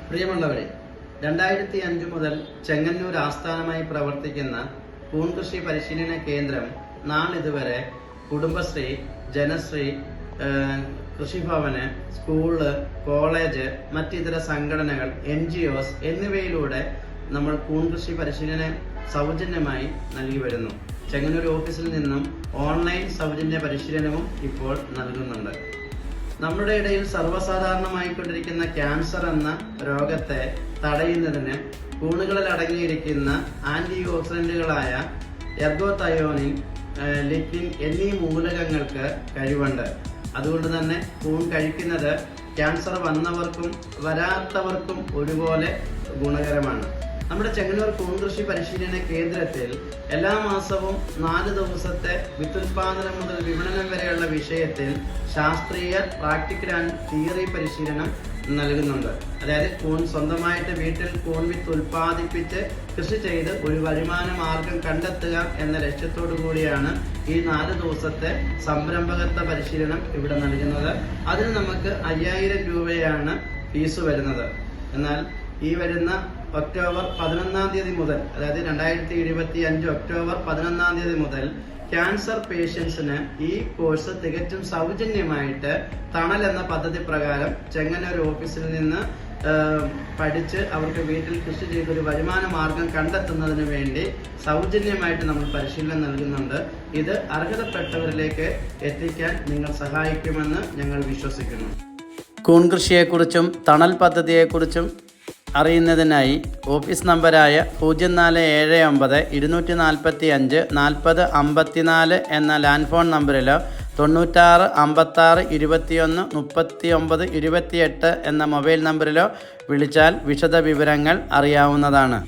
പ്രിയമുള്ളവരെ, 2005 മുതൽ ചെങ്ങന്നൂർ ആസ്ഥാനമായി പ്രവർത്തിക്കുന്ന കൂൺ കൃഷി പരിശീലന കേന്ദ്രം നാളിതുവരെ കുടുംബശ്രീ, ജനശ്രീ, കൃഷിഭവന്, സ്കൂള്, കോളേജ്, മറ്റിതര സംഘടനകൾ, NGOs എന്നിവയിലൂടെ നമ്മൾ കൂൺ കൃഷി പരിശീലനം സൗജന്യമായി നൽകി വരുന്നു. ചെങ്ങന്നൂർ ഓഫീസിൽ നിന്നും ഓൺലൈൻ സൗജന്യ പരിശീലനവും ഇപ്പോൾ നൽകുന്നുണ്ട്. നമ്മുടെ ഇടയിൽ സർവ്വസാധാരണമായിക്കൊണ്ടിരിക്കുന്ന ക്യാൻസർ എന്ന രോഗത്തെ തടയുന്നതിന് കൂണുകളിൽ അടങ്ങിയിരിക്കുന്ന ആന്റി ഓക്സിഡന്റുകളായ എർഗോതയോണിൻ, ലിഗ്നിൻ എന്നീ മൂലകങ്ങൾക്ക് കഴിവുണ്ട്. അതുകൊണ്ട് തന്നെ കൂൺ കഴിക്കുന്നത് ക്യാൻസർ വന്നവർക്കും വരാത്തവർക്കും ഒരുപോലെ ഗുണകരമാണ്. നമ്മുടെ ചെങ്ങന്നൂർ കൂൺ കൃഷി പരിശീലന കേന്ദ്രത്തിൽ എല്ലാ മാസവും 4 ദിവസത്തെ വിത്തുൽപാദനം മുതൽ വിപണനം വരെയുള്ള വിഷയത്തിൽ ശാസ്ത്രീയ, പ്രാക്ടിക്കൽ ആൻഡ് തിയറി പരിശീലനം നൽകുന്നുണ്ട്. അതായത് കൂൺ സ്വന്തമായിട്ട് വീട്ടിൽ കൂൺ വിത്ത് ഉൽപ്പാദിപ്പിച്ച് കൃഷി ചെയ്ത് ഒരു വരുമാന മാർഗം കണ്ടെത്തുക എന്ന ലക്ഷ്യത്തോടു കൂടിയാണ് ഈ 4 ദിവസത്തെ സംരംഭകത്വ പരിശീലനം ഇവിടെ നൽകുന്നത്. അതിന് നമുക്ക് 5000 രൂപയാണ് ഫീസ് വരുന്നത്. എന്നാൽ ഈ വരുന്ന ഒക്ടോബർ 11-ാം തീയതി മുതൽ, അതായത് 2025 ഒക്ടോബർ 11-ാം തീയതി മുതൽ ക്യാൻസർ പേഷ്യൻസിന് ഈ കോഴ്സ് തികച്ചും സൗജന്യമായിട്ട് തണൽ എന്ന പദ്ധതി പ്രകാരം ചെങ്ങന്നൂർ ഓഫീസിൽ നിന്ന് പഠിച്ച് അവർക്ക് വീട്ടിൽ കൃഷി ചെയ്തൊരു വരുമാന മാർഗം കണ്ടെത്തുന്നതിന് വേണ്ടി സൗജന്യമായിട്ട് നമ്മൾ പരിശീലനം നൽകുന്നുണ്ട്. ഇത് അർഹതപ്പെട്ടവരിലേക്ക് എത്തിക്കാൻ നിങ്ങൾ സഹായിക്കുമെന്ന് ഞങ്ങൾ വിശ്വസിക്കുന്നു. കൂൺ കൃഷിയെക്കുറിച്ചും തണൽ പദ്ധതിയെക്കുറിച്ചും അറിയുന്നതിനായി ഓഫീസ് നമ്പറായ 0479 245 40 54 എന്ന ലാൻഡ് ഫോൺ നമ്പറിലോ 96 56 21 39 28 എന്ന മൊബൈൽ നമ്പറിലോ വിളിച്ചാൽ വിശദ വിവരങ്ങൾ അറിയാവുന്നതാണ്.